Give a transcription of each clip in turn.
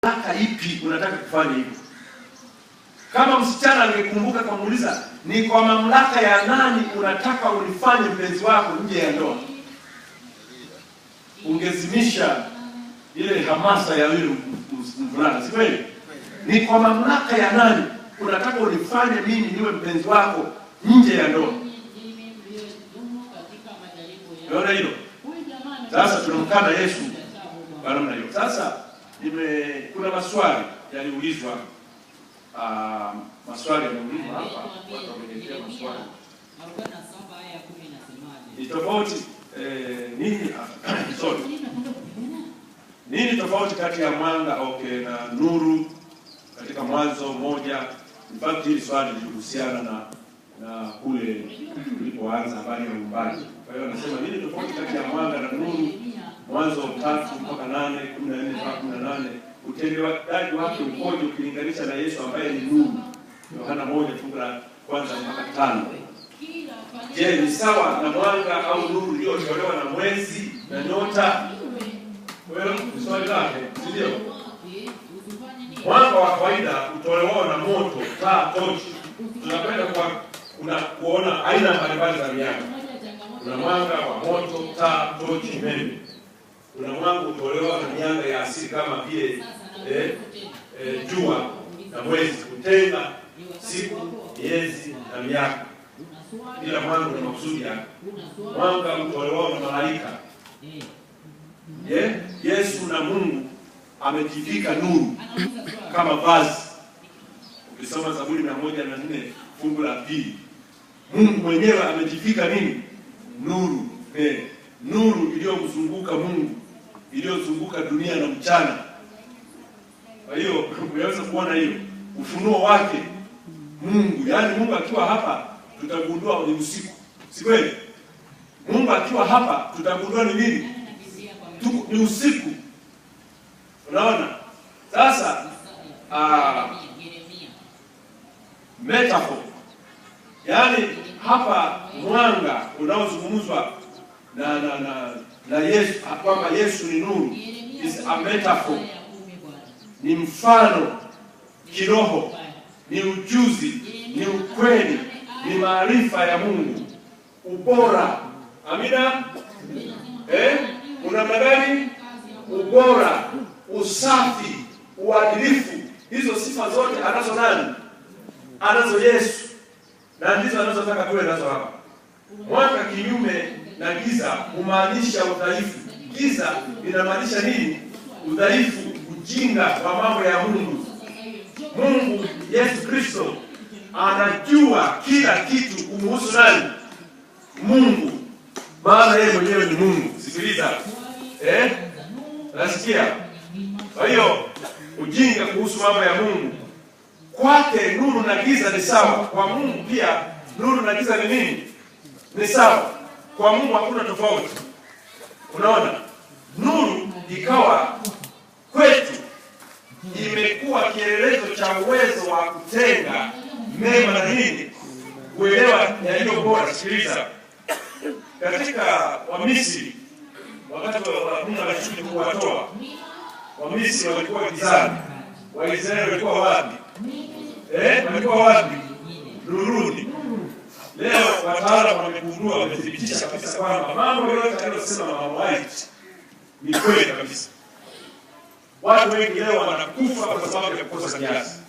mamlaka ipi unataka kufanya hivyo? Kama msichana angekumbuka kumuuliza, ni kwa mamlaka ya nani unataka ulifanye mpenzi wako nje ya ndoa, ungezimisha ile hamasa ya yule mvulana, si kweli? Ni kwa mamlaka ya nani unataka ulifanye mimi niwe mpenzi wako nje ya ndoa? Unaona hilo? Sasa tunamkana Yesu kwa namna hiyo. Sasa kuna maswali yaliulizwa, maswali yameulizwa hapa, watu wameniletea maswali. 47 aya 10 inasemaje? Ni tofauti nini tofauti kati ya mwanga na nuru katika Mwanzo 1? In fact hili swali lilihusiana na kule tulipoanza habari ya uumbaji. Kwa hiyo anasema nini tofauti kati ya mwanga na nuru? Mwanzo 3:8, 14-18. Utendaji wake ukoje ukilinganisha na Yesu ambaye ni nuru? Yohana 1:1-5. Je, ni sawa na mwanga au nuru iliyotolewa na mwezi na nyota? Wewe swali lake, ndio. Mwanga wa kawaida utolewa na moto, taa, tochi. Tunapenda kuona aina mbalimbali za mianga. Kuna mwanga wa moto, taa, tochi, umeme. Kuna mwanga utolewa na mianga ya asili kama vile jua na mwezi, kutenga siku, miezi na miaka. Kila mwanga una makusudi yake. Mwanga utolewa na malaika. Yesu na Mungu amejivika nuru kama vazi. Ukisoma Zaburi 104 fungu la 2, Mungu mwenyewe amejivika nini? Nuru. Nuru iliyomzunguka Mungu, iliyozunguka dunia na mchana. Kwa hiyo unaweza kuona hiyo ufunuo wake Mungu. Yaani Mungu akiwa hapa tutagundua ni usiku. Si kweli? Mungu akiwa hapa tutagundua ni nini? Ni usiku. Unaona? Sasa metaphor. Yaani hapa mwanga unaozungumzwa na Yesu, kwamba Yesu ni nuru, is a metaphor. Ni mfano kiroho, ni ujuzi, ni ukweli, ni maarifa ya Mungu, ubora. Amina? Unamna gani? Ubora, usafi, uadilifu. Hizo sifa zote anazo nani? Anazo Yesu. Na ndizo anazotaka tuwe nazo hapa. Mwanga kinyume na giza humaanisha udhaifu. Giza linamaanisha nini? Udhaifu, ujinga wa mambo ya Mungu. Mungu Yesu Kristo anajua kila kitu kumhusu nani? Mungu. Maana yeye mwenyewe ni Mungu. Sikiliza. Nasikia. Kwa hiyo ujinga kuhusu mambo ya Mungu, kwake nuru na giza ni sawa. Kwa Mungu pia nuru na giza ni nini? Ni sawa. Kwa Mungu hakuna tofauti. Unaona? Nuru ikawa kwetu imekuwa kielelezo cha uwezo wa kutenga mema na nini? Kuelewa yaliyo bora. Sikiliza. Katika Wamisri, wakati Mungu alishuka kuwatoa Wamisri, walikuwa gizani. Waisraeli walikuwa wapi? Walikuwa wapi? Nuruni. Leo wataalamu wamegundua, wamethibitisha kabisa kwamba mambo yote aliyosema Mama White ni kweli kabisa. Watu wengi leo wanakufa kwa sababu ya kukosa kiasi.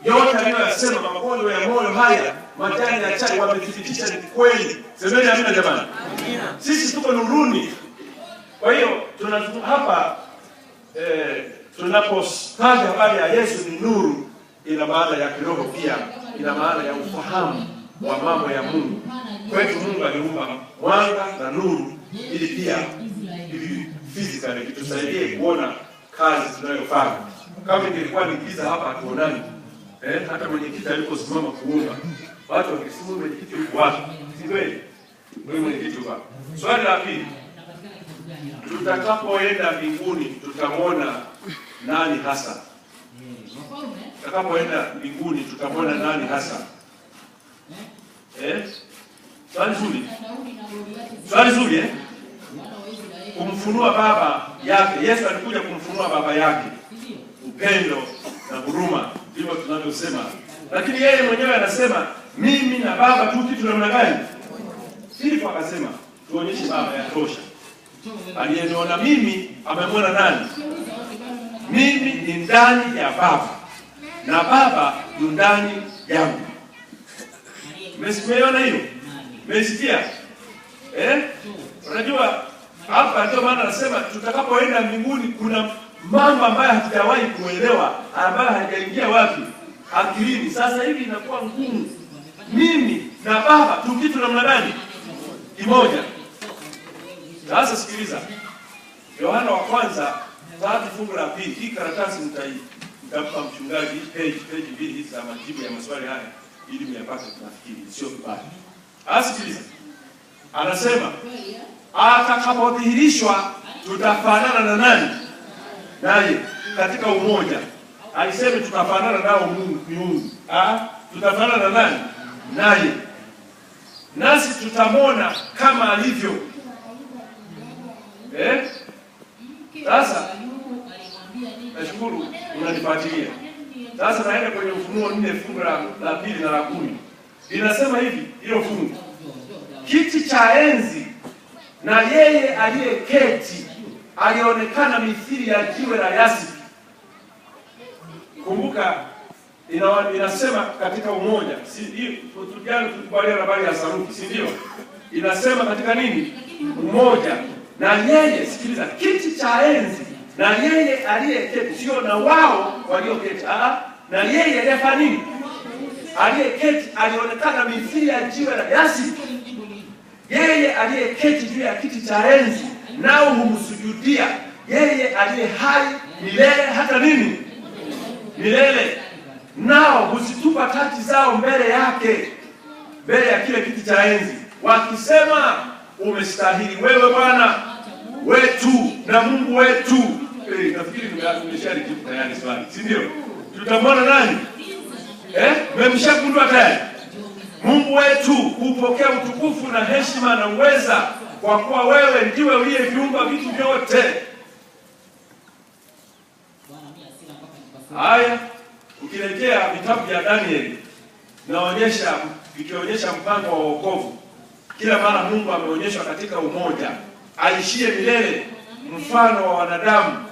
Yote aliyosema magonjwa ya moyo haya, majani ya chai, wamethibitisha ni kweli. Semeni amina jamani. Amina. Sisi tuko nuruni. Kwa hiyo tunazungumza hapa tunapotaja habari ya Yesu ni nuru, ina maana ya kiroho pia, ina maana ya ufahamu wa mambo ya Mungu. Kwetu Mungu aliumba mwanga na nuru ili pia physically tusaidie kuona kazi tunayofanya. Kama ingekuwa ni giza hapa tuonani. Hata mwenyekiti aliposimama kuomba, watu wangesimama, mwenyekiti yuko wapi? Si kweli? Wewe mwenyekiti yuko wapi? Swali la pili, tutakapoenda mbinguni tutamwona nani hasa? Tutakapoenda mbinguni tutamwona nani hasa? Swali zuri. Swali zuri kumfunua baba yake. Yesu alikuja kumfunua baba yake, upendo na huruma, ndivyo tunavyosema. Lakini yeye mwenyewe anasema mimi na baba tu kitu namna gani? Filipo akasema tuonyeshe baba, yatosha. Aliyeniona mimi amemwona nani? Mimi ni ndani ya baba na baba ni ndani yangu. Umesikia hiyo? Umesikia? Unajua hapa ndio maana nasema tutakapoenda mbinguni kuna mambo ambayo hatujawahi kuelewa, ambayo hajaingia wapi? Akilini. Sasa hivi inakuwa ngumu. Mimi na baba tu kitu namna gani? Kimoja. Sasa sikiliza. Yohana wa kwanza 3:2. Hii karatasi nitampa mchungaji page mbili hizi za majibu ya maswali haya ili myapate kunafikiri, sio vibaya. Sikiliza. Anasema atakapodhihirishwa tutafanana na nani? Naye katika umoja. Alisema tutafanana nao Mungu. Tutafanana na nani? Naye. Nasi tutamwona kama alivyo. Sasa nashukuru unanifuatilia. Sasa naenda kwenye Ufunuo 4 fungu la 2 na la 10. Linasema hivi, hilo fungu. Kiti cha enzi na yeye aliyeketi alionekana mithili ya jiwe la yasipi. Kumbuka inasema katika umoja. Si hiyo tujane tukubaliana habari ya sarufi, si ndio? Inasema katika nini? Umoja. Na yeye, sikiliza, kiti cha enzi na yeye aliyeketi, sio na wao walioketi. Na yeye aliyefanya nini? Aliyeketi alionekana mithili ya jiwe la yasipi. Yeye aliyeketi juu ya kiti cha enzi nao humsujudia yeye aliye hai milele hata nini? Milele. Nao huzitupa taji zao mbele yake, mbele ya kile kiti cha enzi, wakisema umestahili wewe Bwana wetu na Mungu wetu. Nafikiri nimeshari kitu tayari swali, si ndio? Tutamwona nani? Mmeshakundua tayari? Mungu wetu, upokea utukufu na heshima na uweza, kwa kuwa wewe ndiwe uliyeviumba vitu vyote. Haya, ukirejea vitabu vya Danieli naonyesha vikionyesha mpango wa wokovu. Kila mara Mungu ameonyeshwa katika umoja, aishie milele, mfano wa wanadamu,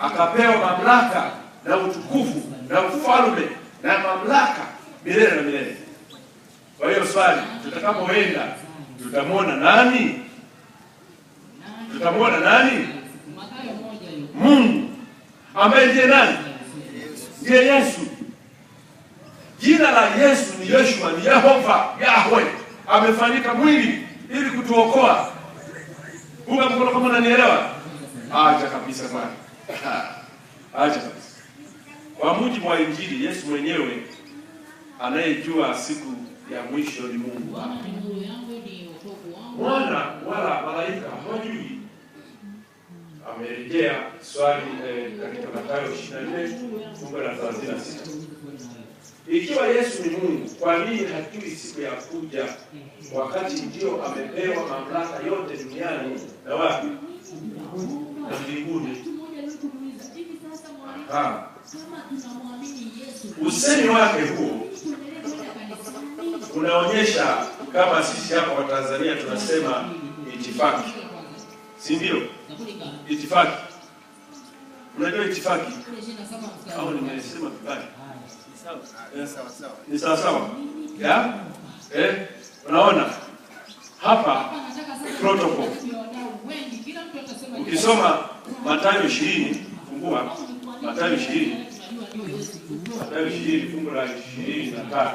akapewa mamlaka na utukufu na ufalme na mamlaka milele na milele. Kwa hiyo swali, tutakapoenda tutamwona nani? Tutamwona nani? Mungu ambaye ndiye nani? Ndiye Yesu. Jina la Yesu ni Yeshua, ni Yehova, Yahweh. Amefanyika mwili ili kutuokoa. Unga mkono kama unanielewa? Acha kabisa bwana. Acha kabisa. Kwa mujibu wa Injili, Yesu mwenyewe anayejua siku ya mwisho ni Mungu. Mwana wala malaika hawajui. Amerejea swali katika Mathayo 24 fungu la 36. Ikiwa Yesu ni Mungu, kwa nini hatujui siku ya kuja, wakati ndio amepewa mamlaka yote duniani na wapi? Na mbinguni. Usemi wake huo unaonyesha kama sisi hapa wa Tanzania tunasema itifaki. Si ndio? Itifaki. Unajua itifaki? Au nimesema vibaya? Ni sawa sawa. Ya? Unaona? Hapa protocol. Ukisoma Mathayo 20, fungua Mathayo 20. Mathayo 20 fungu la 23.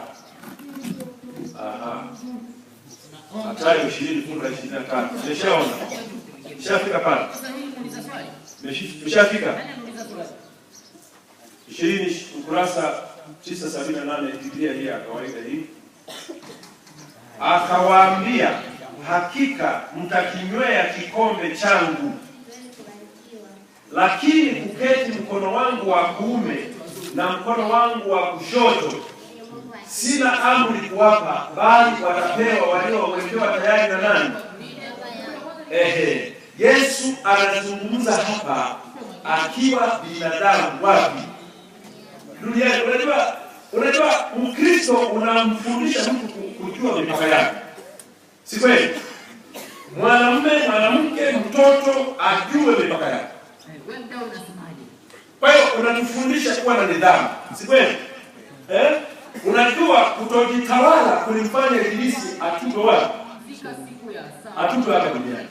Mathayo 20 fungu la 23. Umeshaona? Umeshafika pale? Umeshafika? 20 ukurasa 978 Biblia hii ya kawaida hii. Akawaambia, hakika mtakinywea kikombe changu, lakini kuketi mkono wangu wa kuume na mkono wangu wa kushoto sina amri kuwapa, bali watapewa waliowekewa tayari na nani? Yesu anazungumza hapa akiwa binadamu wapi? Duniani. Unajua Ukristo unamfundisha mtu kujua mipaka yake. Si kweli? Mwanamume, mwanamke, mtoto ajue mipaka yake. Kwa hiyo unatufundisha kuwa na nidhamu. Si kweli? Unajua kutojitawala kulimfanya Ibilisi atupe wapi? Atupe hapa duniani.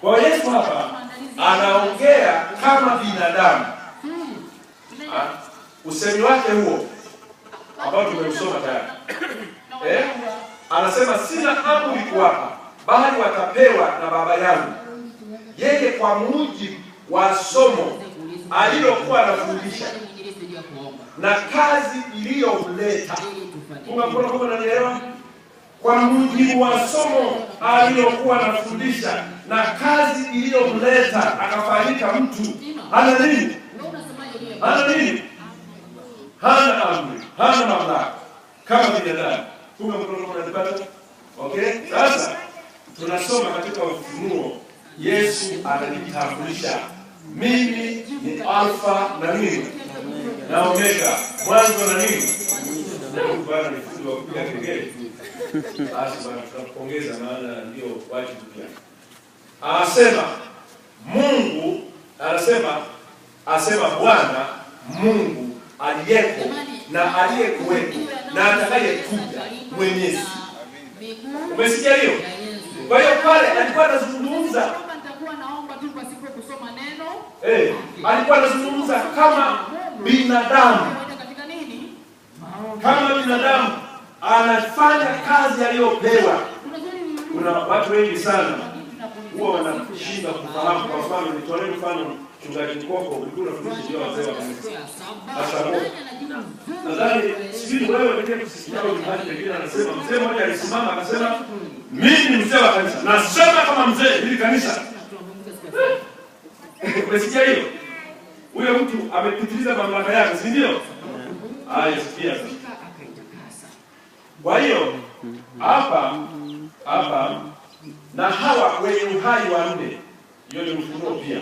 Kwa Yesu hapa anaongea kama binadamu. Usemi wake huo ambao tumeusoma tayari. Anasema sina amri kuwapa, bali watapewa na Baba yangu. Yeye kwa mujibu wa somo alilokuwa anafundisha na kazi iliyomleta. Unanielewa? Kwa mujibu wa somo alilokuwa anafundisha na kazi iliyomleta akafanyika mtu. Hana nini? Hana amri, hana mamlaka kama binadamu. Unanipata? Okay? Sasa tunasoma katika Ufunuo, Yesu anajitambulisha, mimi ni Alfa na nini? Na Omega, mwanzo na nini? Bwana ni fundi wa kupiga kengele. Basi bwana tunakupongeza, maana ndio wajibu pia. Anasema Mungu, asema Bwana Mungu aliyeko na aliyekuwepo na atakayekuja, Mwenyezi. Umesikia hiyo? Kwa hiyo pale alikuwa anazungumza, alikuwa anazungumza kama binadamu. Kama binadamu anafanya kazi aliyopewa. Kuna watu wengi sana huwa wanashinda kufahamu. Kwa mfano nitolee mfano Mchungaji Koko, ulikuwa unafundisha ndio wazee wa kanisa. Sasa nadhani sisi wewe ndio kusikia au mhadi pekee anasema, mzee mmoja alisimama akasema, mimi ni mzee wa kanisa. Nasema kama mzee hili kanisa. Umesikia hiyo? Huyo mtu amepitiliza mamlaka yake, si ndio? Haya, sikia sasa. Kwa hiyo hapa na hawa wenye uhai wa nne, hiyo ni Ufunuo pia.